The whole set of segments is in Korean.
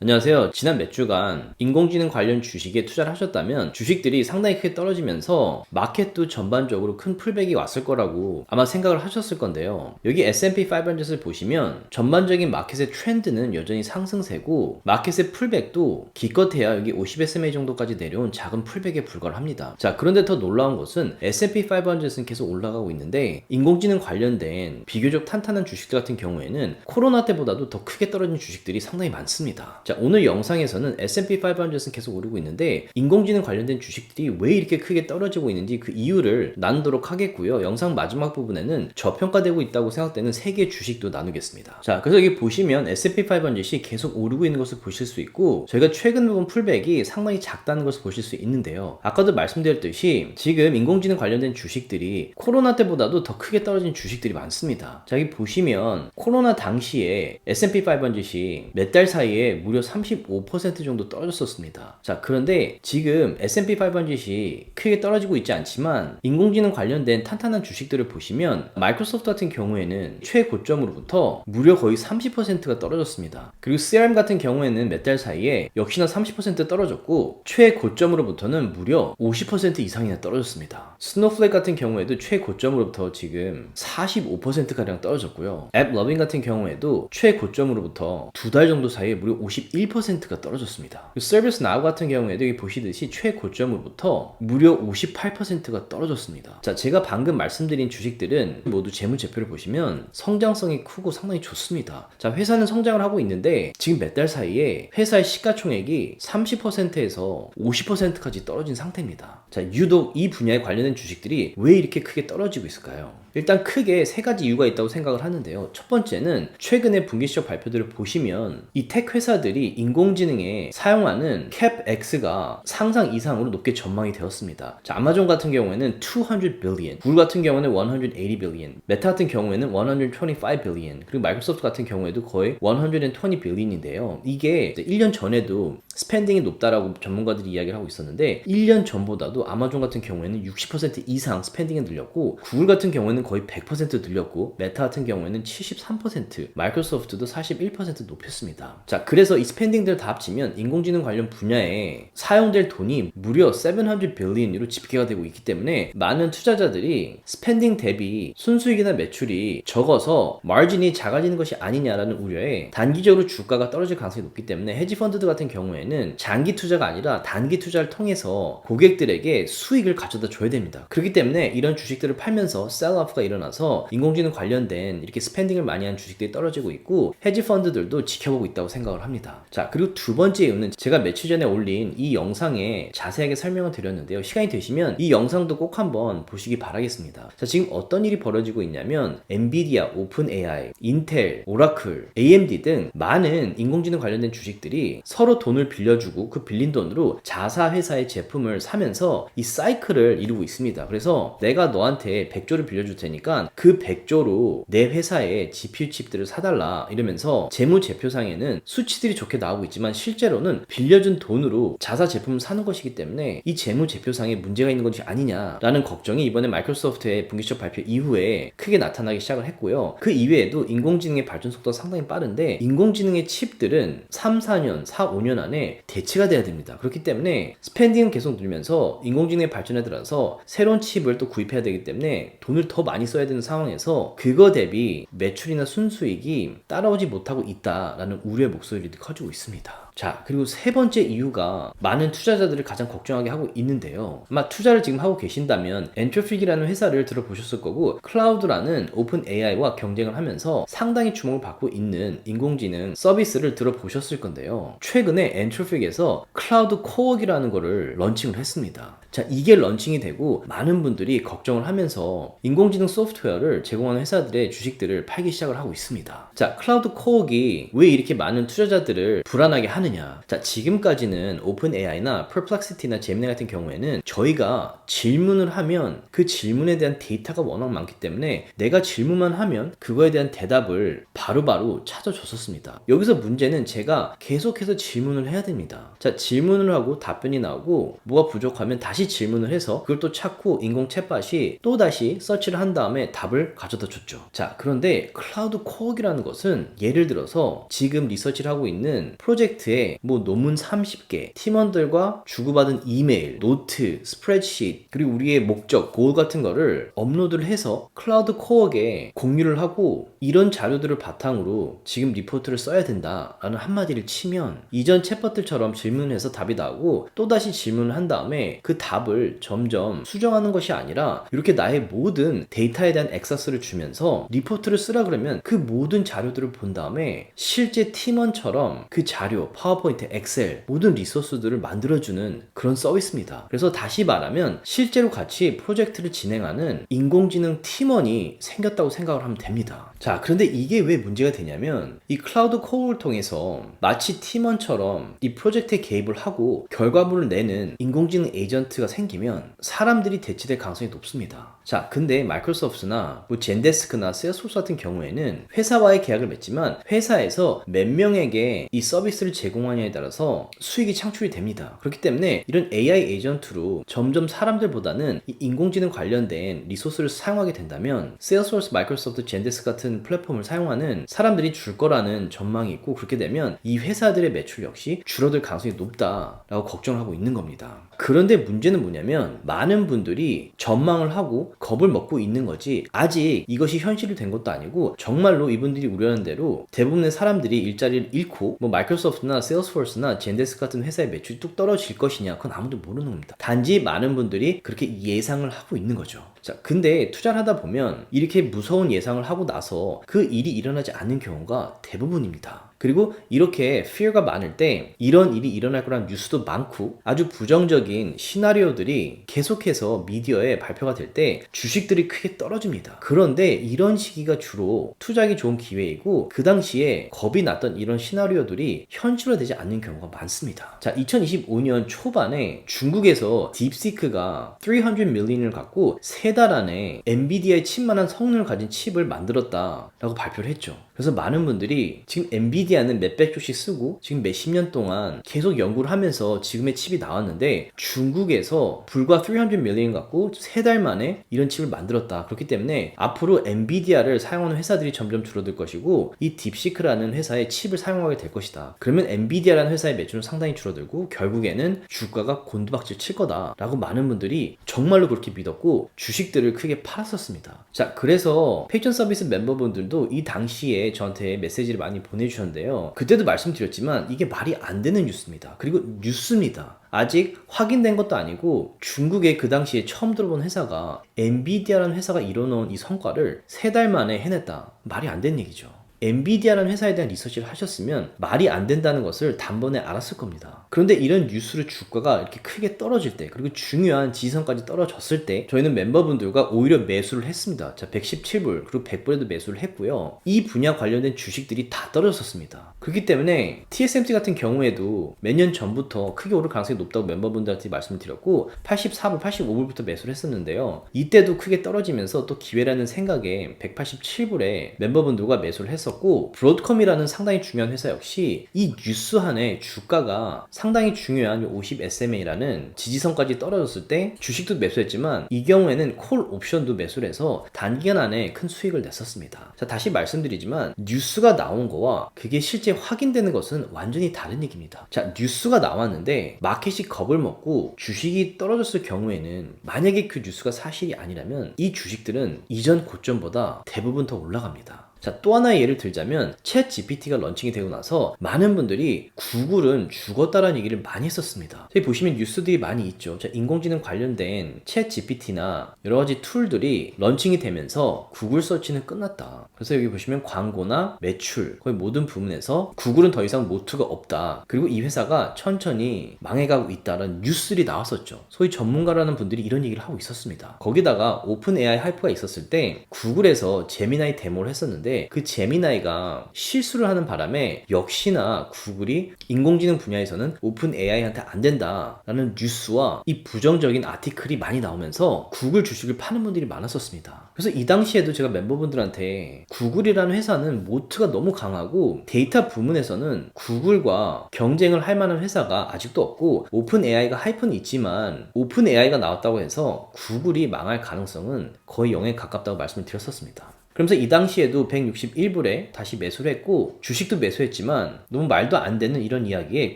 안녕하세요. 지난 몇 주간 인공지능 관련 주식에 투자를 하셨다면 주식들이 상당히 크게 떨어지면서 마켓도 전반적으로 큰 풀백이 왔을 거라고 아마 생각을 하셨을 건데요. 여기 S&P 500을 보시면 전반적인 마켓의 트렌드는 여전히 상승세고 마켓의 풀백도 기껏해야 여기 50SMA 정도까지 내려온 작은 풀백에 불과합니다. 자, 그런데 더 놀라운 것은 S&P 500은 계속 올라가고 있는데 인공지능 관련된 비교적 탄탄한 주식들 같은 경우에는 코로나 때보다도 더 크게 떨어진 주식들이 상당히 많습니다. 자, 오늘 영상에서는 S&P 500은 계속 오르고 있는데 인공지능 관련된 주식들이 왜 이렇게 크게 떨어지고 있는지 그 이유를 나누도록 하겠고요. 영상 마지막 부분에는 저평가되고 있다고 생각되는 3개의 주식도 나누겠습니다. 자, 그래서 여기 보시면 S&P 500이 계속 오르고 있는 것을 보실 수 있고 저희가 최근 본 풀백이 상당히 작다는 것을 보실 수 있는데요. 아까도 말씀드렸듯이 지금 인공지능 관련된 주식들이 코로나 때보다도 더 크게 떨어진 주식들이 많습니다. 자, 여기 보시면 코로나 당시에 S&P 500이 몇 달 사이에 무려 35% 정도 떨어졌었습니다. 자, 그런데 지금 S&P 500이 크게 떨어지고 있지 않지만 인공지능 관련된 탄탄한 주식들을 보시면 마이크로소프트 같은 경우에는 최고점으로부터 무려 거의 30%가 떨어졌습니다. 그리고 CRM 같은 경우에는 몇 달 사이에 역시나 30% 떨어졌고 최고점으로부터는 무려 50% 이상이나 떨어졌습니다. 스노플레이크 같은 경우에도 최고점으로부터 지금 45%가량 떨어졌고요. 앱러빙 같은 경우에도 최고점으로부터 2달 정도 사이에 무려 51%가 떨어졌습니다. 서비스 나우 같은 경우에도 여기 보시듯이 최고점으로부터 무려 58%가 떨어졌습니다. 자, 제가 방금 말씀드린 주식들은 모두 재무제표를 보시면 성장성이 크고 상당히 좋습니다. 자, 회사는 성장을 하고 있는데 지금 몇 달 사이에 회사의 시가총액이 30%에서 50%까지 떨어진 상태입니다. 자, 유독 이 분야에 관련된 주식들이 왜 이렇게 크게 떨어지고 있을까요? 일단 크게 3가지 이유가 있다고 생각을 하는데요. 첫 번째는 최근에 분기실적 발표들을 보시면 이 텍 회사들이 인공지능에 사용하는 CapEx가 상상 이상으로 높게 전망이 되었습니다. 자, 아마존 같은 경우에는 200 billion, 구글 같은 경우는 180 billion, 메타 같은 경우에는 125 billion, 그리고 마이크로소프트 같은 경우에도 거의 120 billion인데요. 이게 1년 전에도 스펜딩이 높다라고 전문가들이 이야기를 하고 있었는데 1년 전보다도 아마존 같은 경우에는 60% 이상 스펜딩이 늘렸고 구글 같은 경우에는 거의 100% 늘렸고 메타 같은 경우에는 73%, 마이크로소프트도 41% 높였습니다. 자, 그래서 이 스펜딩들 다 합치면 인공지능 관련 분야에 사용될 돈이 무려 700 billion으로 집계가 되고 있기 때문에 많은 투자자들이 스펜딩 대비 순수익이나 매출이 적어서 마진이 작아지는 것이 아니냐라는 우려에 단기적으로 주가가 떨어질 가능성이 높기 때문에 헤지펀드들 같은 경우에는 장기 투자가 아니라 단기 투자를 통해서 고객들에게 수익을 가져다 줘야 됩니다. 그렇기 때문에 이런 주식들을 팔면서 셀러프가 일어나서 인공지능 관련된 이렇게 스펜딩을 많이 한 주식들이 떨어지고 있고 헤지펀드들도 지켜보고 있다고 생각을 합니다. 자, 그리고 두 번째 이유는 제가 며칠 전에 올린 이 영상에 자세하게 설명을 드렸는데요. 시간이 되시면 이 영상도 꼭 한번 보시기 바라겠습니다. 자, 지금 어떤 일이 벌어지고 있냐면 엔비디아, 오픈 AI, 인텔, 오라클, AMD 등 많은 인공지능 관련된 주식들이 서로 돈을 빌려주고 그 빌린 돈으로 자사 회사의 제품을 사면서 이 사이클을 이루고 있습니다. 그래서 내가 너한테 100조를 빌려줄 테니까 그 100조로 내 회사의 GPU 칩들을 사달라 이러면서 재무제표상에는 수치들이 좋게 나오고 있지만 실제로는 빌려준 돈으로 자사 제품을 사는 것이기 때문에 이 재무제표상에 문제가 있는 것이 아니냐라는 걱정이 이번에 마이크로소프트의 분기실적 발표 이후에 크게 나타나기 시작을 했고요. 그 이외에도 인공지능의 발전 속도가 상당히 빠른데 인공지능의 칩들은 3, 4년, 4, 5년 안에 대체가 돼야 됩니다. 그렇기 때문에 스펜딩은 계속 늘면서 인공지능의 발전에 들어서 새로운 칩을 또 구입해야 되기 때문에 돈을 더 많이 써야 되는 상황에서 그거 대비 매출이나 순수익이 따라오지 못하고 있다라는 우려의 목소리도 커지고 있습니다. 자, 그리고 세 번째 이유가 많은 투자자들을 가장 걱정하게 하고 있는데요. 아마 투자를 지금 하고 계신다면 엔트로픽이라는 회사를 들어보셨을 거고 클라우드라는 오픈 AI와 경쟁을 하면서 상당히 주목을 받고 있는 인공지능 서비스를 들어보셨을 건데요. 최근에 엔트로픽에서 클라우드 코어기라는 거를 런칭을 했습니다. 자, 이게 런칭이 되고 많은 분들이 걱정을 하면서 인공지능 소프트웨어를 제공하는 회사들의 주식들을 팔기 시작을 하고 있습니다. 자, 클라우드 코어기 왜 이렇게 많은 투자자들을 불안하게 하느냐? 자, 지금까지는 오픈 AI나 퍼플렉시티나 제미나이 같은 경우에는 저희가 질문을 하면 그 질문에 대한 데이터가 워낙 많기 때문에 내가 질문만 하면 그거에 대한 대답을 바로바로 찾아줬었습니다. 여기서 문제는 제가 계속해서 질문을 해야 됩니다. 자, 질문을 하고 답변이 나오고 뭐가 부족하면 다시 다시 질문을 해서 그걸 또 찾고 인공 챗봇이 또 다시 서치를 한 다음에 답을 가져다 줬죠. 자, 그런데 클라우드 코어기라는 것은 예를 들어서 지금 리서치를 하고 있는 프로젝트에 뭐 논문 30개, 팀원들과 주고받은 이메일, 노트, 스프레드시트, 그리고 우리의 목적, 고ల్ 같은 거를 업로드를 해서 클라우드 코어에 공유를 하고 이런 자료들을 바탕으로 지금 리포트를 써야 된다라는 한마디를 치면 이전 챗봇들처럼 질문해서 답이 나오고 또다시 질문을 한 다음에 그 답을 점점 수정하는 것이 아니라 이렇게 나의 모든 데이터에 대한 액세스를 주면서 리포트를 쓰라 그러면 그 모든 자료들을 본 다음에 실제 팀원처럼 그 자료, 파워포인트, 엑셀 모든 리소스들을 만들어주는 그런 서비스입니다. 그래서 다시 말하면 실제로 같이 프로젝트를 진행하는 인공지능 팀원이 생겼다고 생각을 하면 됩니다. 자, 그런데 이게 왜 문제가 되냐면 이 클라우드 코어를 통해서 마치 팀원처럼 이 프로젝트에 개입을 하고 결과물을 내는 인공지능 에이전트가 생기면 사람들이 대체될 가능성이 높습니다. 자, 근데 마이크로소프트나 뭐 젠데스크나 세일스포스 같은 경우에는 회사와의 계약을 맺지만 회사에서 몇 명에게 이 서비스를 제공하냐에 따라서 수익이 창출이 됩니다. 그렇기 때문에 이런 AI 에이전트로 점점 사람들보다는 이 인공지능 관련된 리소스를 사용하게 된다면 세일스포스, 마이크로소프트, 젠데스크 같은 플랫폼을 사용하는 사람들이 줄 거라는 전망이 있고 그렇게 되면 이 회사들의 매출 역시 줄어들 가능성이 높다라고 걱정을 하고 있는 겁니다. 그런데 문제는 뭐냐면 많은 분들이 전망을 하고 겁을 먹고 있는 거지 아직 이것이 현실이 된 것도 아니고 정말로 이분들이 우려하는 대로 대부분의 사람들이 일자리를 잃고 뭐 마이크로소프트나 세일스포스나 젠데스크 같은 회사의 매출이 뚝 떨어질 것이냐 그건 아무도 모르는 겁니다. 단지 많은 분들이 그렇게 예상을 하고 있는 거죠. 자, 근데 투자를 하다 보면 이렇게 무서운 예상을 하고 나서 그 일이 일어나지 않는 경우가 대부분입니다. 그리고 이렇게 fear가 많을 때 이런 일이 일어날 거라는 뉴스도 많고 아주 부정적인 시나리오들이 계속해서 미디어에 발표가 될 때 주식들이 크게 떨어집니다. 그런데 이런 시기가 주로 투자하기 좋은 기회이고 그 당시에 겁이 났던 이런 시나리오들이 현실화되지 않는 경우가 많습니다. 자, 2025년 초반에 중국에서 딥시크가 300 밀리언을 갖고 3달 안에 엔비디아의 칩만한 성능을 가진 칩을 만들었다라고 발표를 했죠. 그래서 많은 분들이 지금 엔비디아는 몇백 조씩 쓰고 지금 몇십 년 동안 계속 연구를 하면서 지금의 칩이 나왔는데 중국에서 불과 300 밀리언 갖고 3달 만에 이런 칩을 만들었다. 그렇기 때문에 앞으로 엔비디아를 사용하는 회사들이 점점 줄어들 것이고 이 딥시크라는 회사의 칩을 사용하게 될 것이다. 그러면 엔비디아라는 회사의 매출은 상당히 줄어들고 결국에는 주가가 곤두박질 칠 거다 라고 많은 분들이 정말로 그렇게 믿었고 주식들을 크게 팔았었습니다. 자, 그래서 페이션 서비스 멤버분들도 이 당시에 저한테 메시지를 많이 보내주셨는데요. 그때도 말씀드렸지만 이게 말이 안 되는 뉴스입니다. 그리고 뉴스입니다. 아직 확인된 것도 아니고 중국에 그 당시에 처음 들어본 회사가 엔비디아라는 회사가 이뤄놓은 이 성과를 3달 만에 해냈다. 말이 안 되는 얘기죠. 엔비디아라는 회사에 대한 리서치를 하셨으면 말이 안 된다는 것을 단번에 알았을 겁니다. 그런데 이런 뉴스로 주가가 이렇게 크게 떨어질 때 그리고 중요한 지지선까지 떨어졌을 때 저희는 멤버분들과 오히려 매수를 했습니다. 자, 117불 그리고 100불에도 매수를 했고요. 이 분야 관련된 주식들이 다 떨어졌었습니다. 그렇기 때문에 TSMC 같은 경우에도 몇 년 전부터 크게 오를 가능성이 높다고 멤버분들한테 말씀을 드렸고 84불, 85불부터 매수를 했었는데요. 이때도 크게 떨어지면서 또 기회라는 생각에 187불에 멤버분들과 매수를 했었고 브로드컴이라는 상당히 중요한 회사 역시 이 뉴스 한에 주가가 상당히 중요한 50 SMA라는 지지선까지 떨어졌을 때 주식도 매수했지만 이 경우에는 콜 옵션도 매수를 해서 단기간 안에 큰 수익을 냈었습니다. 자, 다시 말씀드리지만 뉴스가 나온 거와 그게 실제 확인되는 것은 완전히 다른 얘기입니다. 자, 뉴스가 나왔는데 마켓이 겁을 먹고 주식이 떨어졌을 경우에는 만약에 그 뉴스가 사실이 아니라면 이 주식들은 이전 고점보다 대부분 더 올라갑니다. 자, 또 하나의 예를 들자면 챗 GPT가 런칭이 되고 나서 많은 분들이 구글은 죽었다라는 얘기를 많이 했었습니다. 여기 보시면 뉴스들이 많이 있죠. 자, 인공지능 관련된 챗 GPT나 여러가지 툴들이 런칭이 되면서 구글 서치는 끝났다. 그래서 여기 보시면 광고나 매출 거의 모든 부분에서 구글은 더 이상 모트가 없다. 그리고 이 회사가 천천히 망해가고 있다라는 뉴스들이 나왔었죠. 소위 전문가라는 분들이 이런 얘기를 하고 있었습니다. 거기다가 오픈 AI 하이프가 있었을 때 구글에서 제미나이 데모를 했었는데 있었는데 그 제미나이가 실수를 하는 바람에 역시나 구글이 인공지능 분야에서는 오픈 AI한테 안 된다라는 뉴스와 이 부정적인 아티클이 많이 나오면서 구글 주식을 파는 분들이 많았었습니다. 그래서 이 당시에도 제가 멤버분들한테 구글이라는 회사는 모트가 너무 강하고 데이터 부문에서는 구글과 경쟁을 할 만한 회사가 아직도 없고 오픈 AI가 하이프는 있지만 오픈 AI가 나왔다고 해서 구글이 망할 가능성은 거의 0에 가깝다고 말씀을 드렸었습니다. 그러면서 이 당시에도 161불에 다시 매수를 했고 주식도 매수했지만 너무 말도 안 되는 이런 이야기에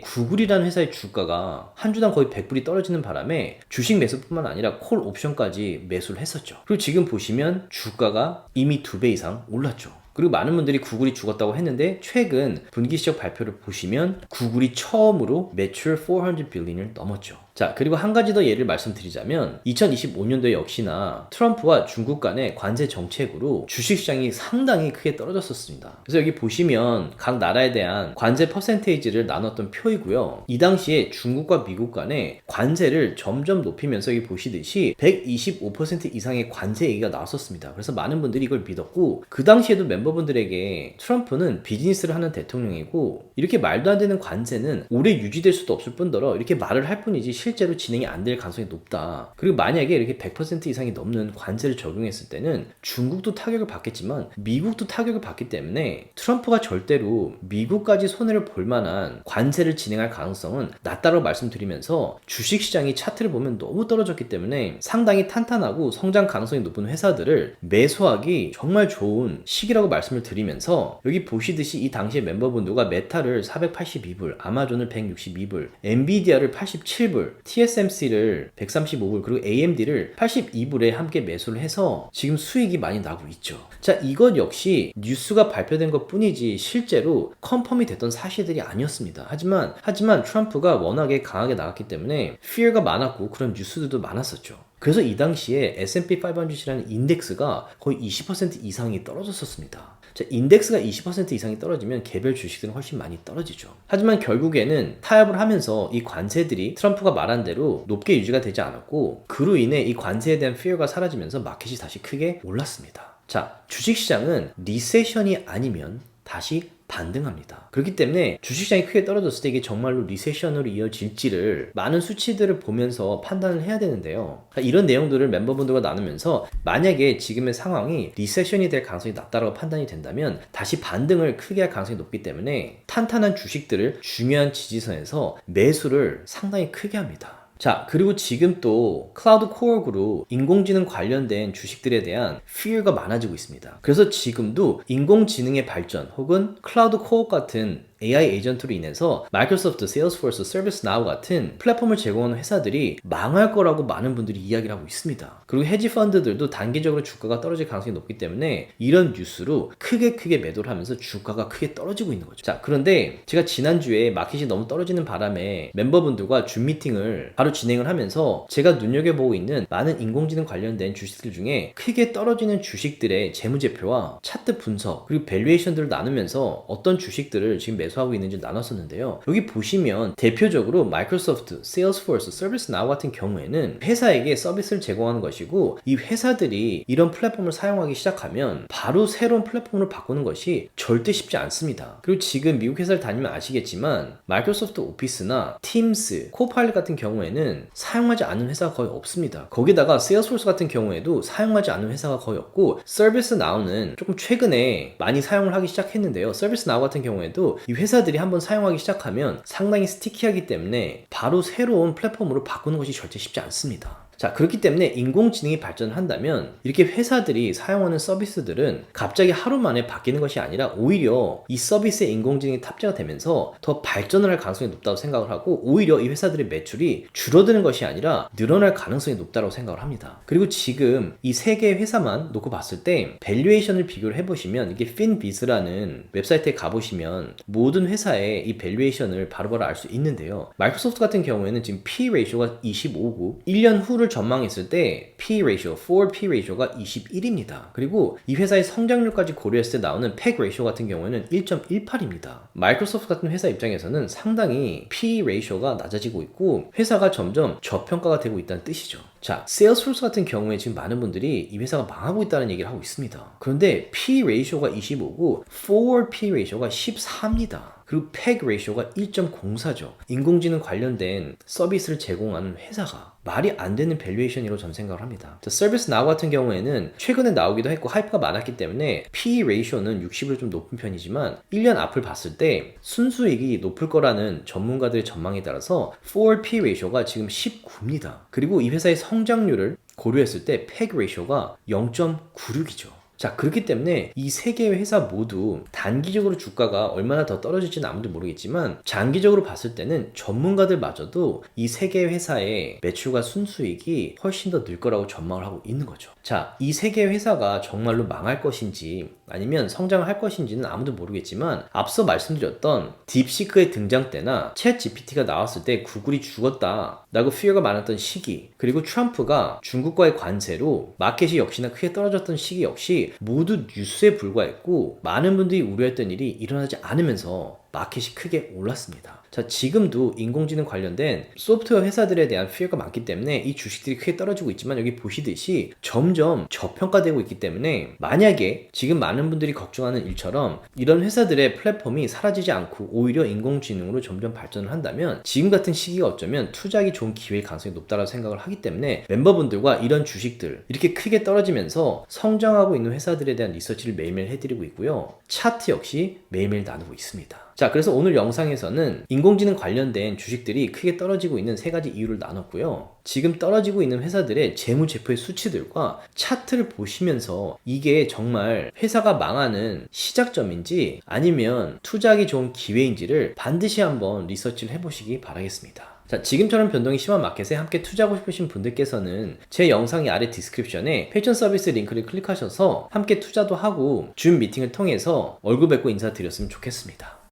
구글이라는 회사의 주가가 한 주당 거의 100불이 떨어지는 바람에 주식 매수뿐만 아니라 콜 옵션까지 매수를 했었죠. 그리고 지금 보시면 주가가 이미 2배 이상 올랐죠. 그리고 많은 분들이 구글이 죽었다고 했는데 최근 분기 실적 발표를 보시면 구글이 처음으로 매출 400 빌리언을 넘었죠. 자, 그리고 한 가지 더 예를 말씀드리자면 2025년도에 역시나 트럼프와 중국 간의 관세 정책으로 주식시장이 상당히 크게 떨어졌었습니다. 그래서 여기 보시면 각 나라에 대한 관세 퍼센테이지를 나눴던 표이고요. 이 당시에 중국과 미국 간의 관세를 점점 높이면서 여기 보시듯이 125% 이상의 관세 얘기가 나왔었습니다. 그래서 많은 분들이 이걸 믿었고 그 당시에도 멤버분들에게 트럼프는 비즈니스를 하는 대통령이고 이렇게 말도 안 되는 관세는 오래 유지될 수도 없을 뿐더러 이렇게 말을 할 뿐이지 실제로 진행이 안 될 가능성이 높다. 그리고 만약에 이렇게 100% 이상이 넘는 관세를 적용했을 때는 중국도 타격을 받겠지만 미국도 타격을 받기 때문에 트럼프가 절대로 미국까지 손해를 볼 만한 관세를 진행할 가능성은 낮다고 말씀드리면서 주식시장이 차트를 보면 너무 떨어졌기 때문에 상당히 탄탄하고 성장 가능성이 높은 회사들을 매수하기 정말 좋은 시기라고 말씀을 드리면서 여기 보시듯이 이 당시에 멤버분들과 메타를 482불, 아마존을 162불, 엔비디아를 87불, TSMC를 135불 그리고 AMD를 82불에 함께 매수를 해서 지금 수익이 많이 나고 있죠. 자, 이것 역시 뉴스가 발표된 것 뿐이지 실제로 컨펌이 됐던 사실들이 아니었습니다. 하지만 트럼프가 워낙에 강하게 나갔기 때문에 fear가 많았고 그런 뉴스들도 많았었죠. 그래서 이 당시에 S&P 500이라는 인덱스가 거의 20% 이상이 떨어졌었습니다. 자, 인덱스가 20% 이상이 떨어지면 개별 주식들은 훨씬 많이 떨어지죠. 하지만 결국에는 타협을 하면서 이 관세들이 트럼프가 말한 대로 높게 유지가 되지 않았고 그로 인해 이 관세에 대한 fear가 사라지면서 마켓이 다시 크게 올랐습니다. 자, 주식시장은 리세션이 아니면 다시 반등합니다. 그렇기 때문에 주식시장이 크게 떨어졌을 때 이게 정말로 리세션으로 이어질지를 많은 수치들을 보면서 판단을 해야 되는데요. 이런 내용들을 멤버분들과 나누면서 만약에 지금의 상황이 리세션이 될 가능성이 낮다고 판단이 된다면 다시 반등을 크게 할 가능성이 높기 때문에 탄탄한 주식들을 중요한 지지선에서 매수를 상당히 크게 합니다. 자, 그리고 지금 또 클라우드 코어그로 인공지능 관련된 주식들에 대한 fear가 많아지고 있습니다. 그래서 지금도 인공지능의 발전 혹은 클라우드 코어 같은 AI 에이전트로 인해서 마이크로소프트, 세일즈포스, 서비스나우 같은 플랫폼을 제공하는 회사들이 망할 거라고 많은 분들이 이야기를 하고 있습니다. 그리고 헤지 펀드들도 단기적으로 주가가 떨어질 가능성이 높기 때문에 이런 뉴스로 크게 매도를 하면서 주가가 크게 떨어지고 있는 거죠. 자, 그런데 제가 지난주에 마켓이 너무 떨어지는 바람에 멤버분들과 줌 미팅을 바로 진행을 하면서 제가 눈여겨보고 있는 많은 인공지능 관련된 주식들 중에 크게 떨어지는 주식들의 재무제표와 차트 분석 그리고 밸류에이션들을 나누면서 어떤 주식들을 지금 매수하고 있는지 나눴었는데요. 여기 보시면 대표적으로 마이크로소프트, 세일즈포스, 서비스나우 같은 경우에는 회사에게 서비스를 제공하는 것이고 이 회사들이 이런 플랫폼을 사용하기 시작하면 바로 새로운 플랫폼으로 바꾸는 것이 절대 쉽지 않습니다. 그리고 지금 미국 회사를 다니면 아시겠지만 마이크로소프트 오피스나 팀스, 코파일럿 같은 경우에는 사용하지 않는 회사가 거의 없습니다. 거기다가 세일즈포스 같은 경우에도 사용하지 않는 회사가 거의 없고 서비스나우는 조금 최근에 많이 사용을 하기 시작했는데요. 서비스나우 같은 경우에도 이 회사들이 한번 사용하기 시작하면 상당히 스티키하기 때문에 바로 새로운 플랫폼으로 바꾸는 것이 절대 쉽지 않습니다. 자, 그렇기 때문에 인공지능이 발전을 한다면 이렇게 회사들이 사용하는 서비스들은 갑자기 하루 만에 바뀌는 것이 아니라 오히려 이 서비스에 인공지능이 탑재가 되면서 더 발전을 할 가능성이 높다고 생각을 하고 오히려 이 회사들의 매출이 줄어드는 것이 아니라 늘어날 가능성이 높다고 생각을 합니다. 그리고 지금 이 세 개의 회사만 놓고 봤을 때 밸류에이션을 비교를 해보시면 이게 핀비즈라는 웹사이트에 가보시면 모든 회사의 이 밸류에이션을 바로바로 알 수 있는데요. 마이크로소프트 같은 경우에는 지금 P 레이쇼가 25고 1년 후를 4를 전망했을 때 P ratio, forward P ratio가 21입니다. 그리고 이 회사의 성장률까지 고려했을 때 나오는 PEG ratio 같은 경우에는 1.18입니다. 마이크로소프트 같은 회사 입장에서는 상당히 P ratio가 낮아지고 있고 회사가 점점 저평가가 되고 있다는 뜻이죠. 자, 세일스포스 같은 경우에 지금 많은 분들이 이 회사가 망하고 있다는 얘기를 하고 있습니다. 그런데 P ratio가 25고 forward P ratio가 14입니다. 그리고 PEG ratio가 1.04죠. 인공지능 관련된 서비스를 제공하는 회사가 말이 안 되는 밸류에이션이라고 저는 생각을 합니다. 서비스 나우 같은 경우에는 최근에 나오기도 했고 하이프가 많았기 때문에 P ratio는 60으로 좀 높은 편이지만 1년 앞을 봤을 때 순수익이 높을 거라는 전문가들의 전망에 따라서 forward P ratio가 지금 19입니다. 그리고 이 회사의 성장률을 고려했을 때 PEG ratio가 0.96이죠. 자, 그렇기 때문에 이 세 개의 회사 모두 단기적으로 주가가 얼마나 더 떨어질지는 아무도 모르겠지만 장기적으로 봤을 때는 전문가들마저도 이 세 개의 회사의 매출과 순수익이 훨씬 더 늘 거라고 전망을 하고 있는 거죠. 자, 이 세 개의 회사가 정말로 망할 것인지 아니면 성장을 할 것인지는 아무도 모르겠지만 앞서 말씀드렸던 딥시크의 등장 때나 챗 GPT가 나왔을 때 구글이 죽었다 라고 피어가 많았던 시기, 그리고 트럼프가 중국과의 관세로 마켓이 역시나 크게 떨어졌던 시기 역시 모두 뉴스에 불과했고 많은 분들이 우려했던 일이 일어나지 않으면서 마켓이 크게 올랐습니다. 자, 지금도 인공지능 관련된 소프트웨어 회사들에 대한 피어가 많기 때문에 이 주식들이 크게 떨어지고 있지만 여기 보시듯이 점점 저평가되고 있기 때문에 만약에 지금 많은 분들이 걱정하는 일처럼 이런 회사들의 플랫폼이 사라지지 않고 오히려 인공지능으로 점점 발전을 한다면 지금 같은 시기가 어쩌면 투자하기 좋은 기회일 가능성이 높다고 생각을 하기 때문에 멤버분들과 이런 주식들 이렇게 크게 떨어지면서 성장하고 있는 회사들에 대한 리서치를 매일매일 해드리고 있고요. 차트 역시 매일매일 나누고 있습니다. 자, 그래서 오늘 영상에서는 인공지능 관련된 주식들이 크게 떨어지고 있는 세 가지 이유를 나눴고요. 지금 떨어지고 있는 회사들의 재무제표의 수치들과 차트를 보시면서 이게 정말 회사가 망하는 시작점인지 아니면 투자하기 좋은 기회인지를 반드시 한번 리서치를 해보시기 바라겠습니다. 자, 지금처럼 변동이 심한 마켓에 함께 투자하고 싶으신 분들께서는 제 영상의 아래 디스크립션에 패션 서비스 링크를 클릭하셔서 함께 투자도 하고 줌 미팅을 통해서 얼굴 뵙고 인사드렸으면 좋겠습니다.